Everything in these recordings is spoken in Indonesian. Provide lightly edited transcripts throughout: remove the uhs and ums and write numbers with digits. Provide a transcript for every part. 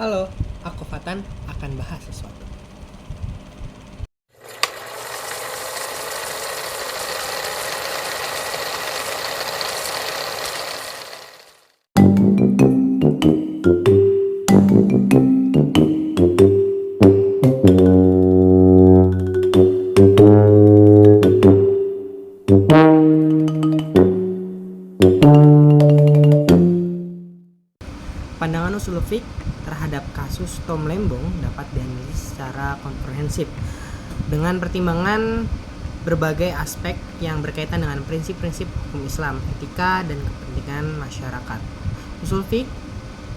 Halo, aku Fatan akan bahas sesuatu. Pandangan usul fiqh terhadap kasus Tom Lembong dapat dianalisis secara komprehensif dengan pertimbangan berbagai aspek yang berkaitan dengan prinsip-prinsip hukum Islam, etika, dan kepentingan masyarakat. Usul fiqh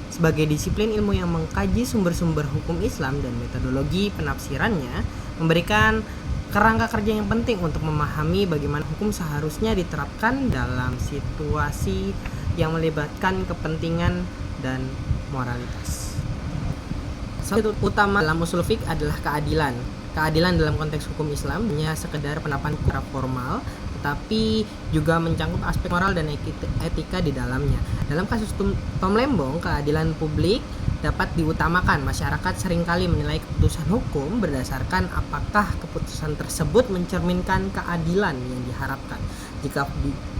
sebagai disiplin ilmu yang mengkaji sumber-sumber hukum Islam dan metodologi penafsirannya memberikan kerangka kerja yang penting untuk memahami bagaimana hukum seharusnya diterapkan dalam situasi yang melibatkan kepentingan dan moralitas. Satu utama dalam usul fiqh adalah keadilan. Keadilan dalam konteks hukum Islam hanya sekedar penerapan hukum secara formal, tetapi juga mencangkup aspek moral dan etika di dalamnya. Dalam kasus Tom Lembong, keadilan publik dapat diutamakan. Masyarakat seringkali menilai keputusan hukum berdasarkan apakah keputusan tersebut mencerminkan keadilan yang diharapkan. Jika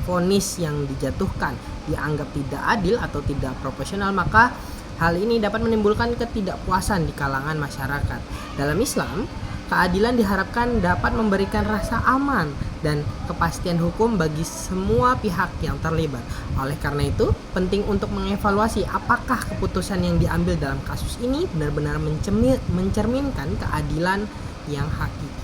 vonis yang dijatuhkan dianggap tidak adil atau tidak proporsional, maka hal ini dapat menimbulkan ketidakpuasan di kalangan masyarakat. Dalam Islam, keadilan diharapkan dapat memberikan rasa aman dan kepastian hukum bagi semua pihak yang terlibat. Oleh karena itu, penting untuk mengevaluasi apakah keputusan yang diambil dalam kasus ini benar-benar mencerminkan keadilan yang hakiki.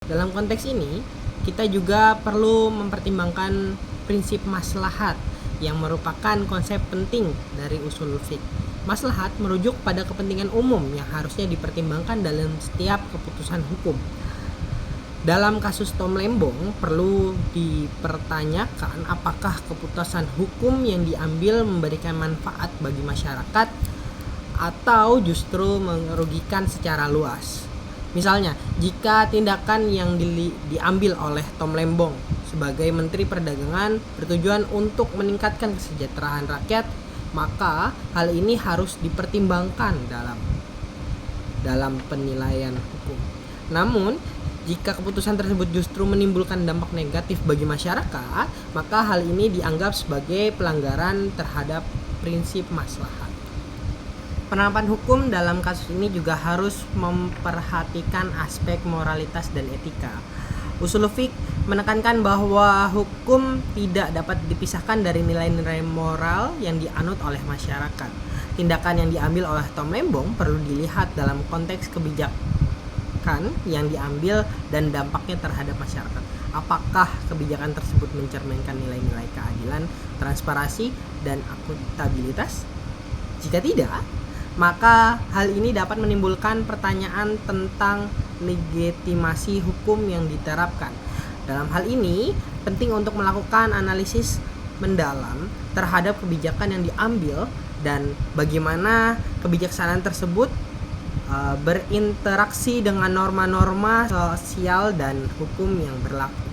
Dalam konteks ini, kita juga perlu mempertimbangkan prinsip maslahat yang merupakan konsep penting dari usul fiqh. Maslahat merujuk pada kepentingan umum yang harusnya dipertimbangkan dalam setiap keputusan hukum. Dalam kasus Tom Lembong, perlu dipertanyakan apakah keputusan hukum yang diambil memberikan manfaat bagi masyarakat atau justru merugikan secara luas. Misalnya, jika tindakan yang diambil oleh Tom Lembong sebagai Menteri Perdagangan bertujuan untuk meningkatkan kesejahteraan rakyat, maka hal ini harus dipertimbangkan dalam penilaian hukum. Namun, jika keputusan tersebut justru menimbulkan dampak negatif bagi masyarakat, maka hal ini dianggap sebagai pelanggaran terhadap prinsip maslahat. Penerapan hukum dalam kasus ini juga harus memperhatikan aspek moralitas dan etika. Usul fiqh menekankan bahwa hukum tidak dapat dipisahkan dari nilai-nilai moral yang dianut oleh masyarakat. Tindakan yang diambil oleh Tom Lembong perlu dilihat dalam konteks kebijakan yang diambil dan dampaknya terhadap masyarakat. Apakah kebijakan tersebut mencerminkan nilai-nilai keadilan, transparansi, dan akuntabilitas? Jika tidak, maka hal ini dapat menimbulkan pertanyaan tentang legitimasi hukum yang diterapkan. Dalam hal ini, penting untuk melakukan analisis mendalam terhadap kebijakan yang diambil dan bagaimana kebijaksanaan tersebut berinteraksi dengan norma-norma sosial dan hukum yang berlaku.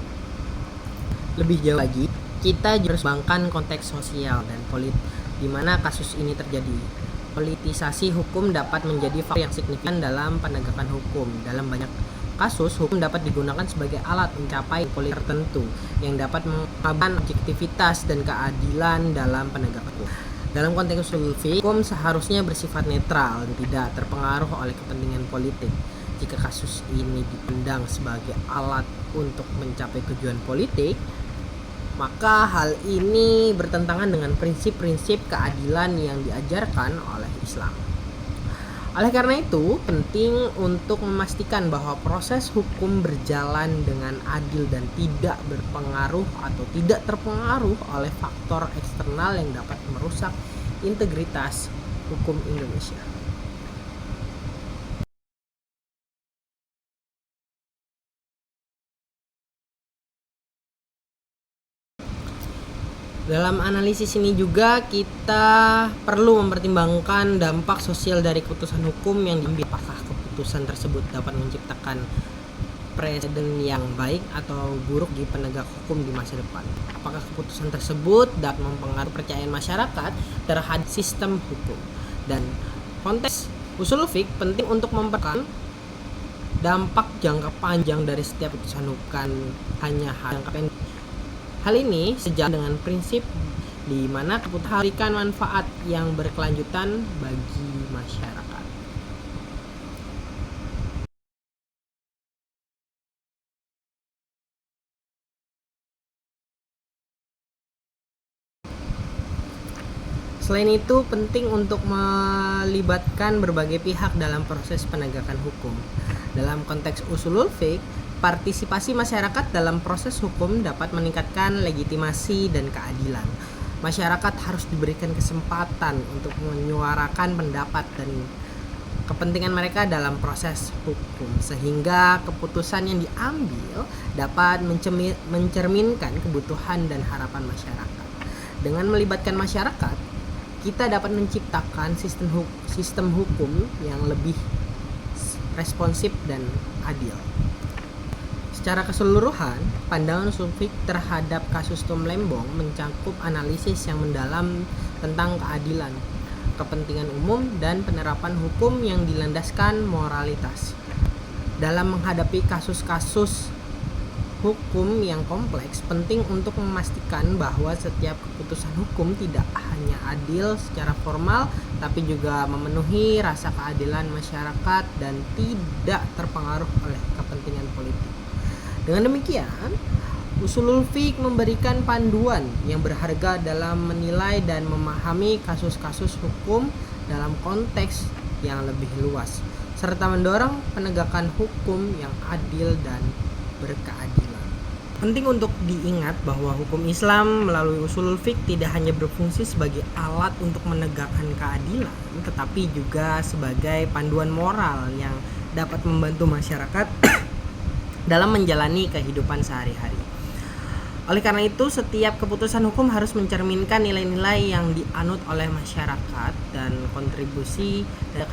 Lebih jauh lagi, kita harus mengembangkan konteks sosial dan politik di mana kasus ini terjadi. Politisasi hukum dapat menjadi faktor yang signifikan dalam penegakan hukum. Dalam banyak kasus, hukum dapat digunakan sebagai alat mencapai politik tertentu yang dapat mengabaikan objektivitas dan keadilan dalam penegakan hukum. Dalam konteks usul fiqh, hukum seharusnya bersifat netral dan tidak terpengaruh oleh kepentingan politik. Jika kasus ini dipandang sebagai alat untuk mencapai tujuan politik, maka hal ini bertentangan dengan prinsip-prinsip keadilan yang diajarkan oleh Islam. Oleh karena itu, penting untuk memastikan bahwa proses hukum berjalan dengan adil dan tidak berpengaruh atau tidak terpengaruh oleh faktor eksternal yang dapat merusak integritas hukum Indonesia. Dalam analisis ini juga kita perlu mempertimbangkan dampak sosial dari keputusan hukum yang diambil. Apakah keputusan tersebut dapat menciptakan presiden yang baik atau buruk di penegak hukum di masa depan. Apakah keputusan tersebut dapat mempengaruhi kepercayaan masyarakat terhadap sistem hukum? Dan konteks usul fiqh penting untuk memperhatikan dampak jangka panjang dari setiap putusan hukum, bukan hanya jangka pendek. Hal ini sejalan dengan prinsip di mana keputusan memberikan manfaat yang berkelanjutan bagi masyarakat. Selain itu, penting untuk melibatkan berbagai pihak dalam proses penegakan hukum. Dalam konteks usulul fiqh, partisipasi masyarakat dalam proses hukum dapat meningkatkan legitimasi dan keadilan. Masyarakat harus diberikan kesempatan untuk menyuarakan pendapat dan kepentingan mereka dalam proses hukum, sehingga keputusan yang diambil dapat mencerminkan kebutuhan dan harapan masyarakat. Dengan melibatkan masyarakat, kita dapat menciptakan sistem hukum yang lebih responsif dan adil. Secara keseluruhan, pandangan usul fiqh terhadap kasus Tom Lembong mencakup analisis yang mendalam tentang keadilan, kepentingan umum, dan penerapan hukum yang dilandaskan moralitas. Dalam menghadapi kasus-kasus hukum yang kompleks, penting untuk memastikan bahwa setiap keputusan hukum tidak hanya adil secara formal, tapi juga memenuhi rasa keadilan masyarakat dan tidak terpengaruh oleh kepentingan politik. Dengan demikian, usulul fiqh memberikan panduan yang berharga dalam menilai dan memahami kasus-kasus hukum dalam konteks yang lebih luas, serta mendorong penegakan hukum yang adil dan berkeadilan. Penting untuk diingat bahwa hukum Islam melalui usulul fiqh tidak hanya berfungsi sebagai alat untuk menegakkan keadilan, tetapi juga sebagai panduan moral yang dapat membantu masyarakat dalam menjalani kehidupan sehari-hari. Oleh karena itu, setiap keputusan hukum harus mencerminkan nilai-nilai yang dianut oleh masyarakat dan kontribusi dari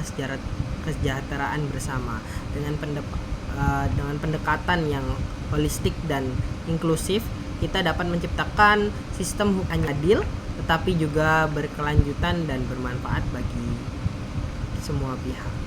kesejahteraan bersama. Dengan pendekatan yang holistik dan inklusif, kita dapat menciptakan sistem hukum yang adil, tetapi juga berkelanjutan dan bermanfaat bagi semua pihak.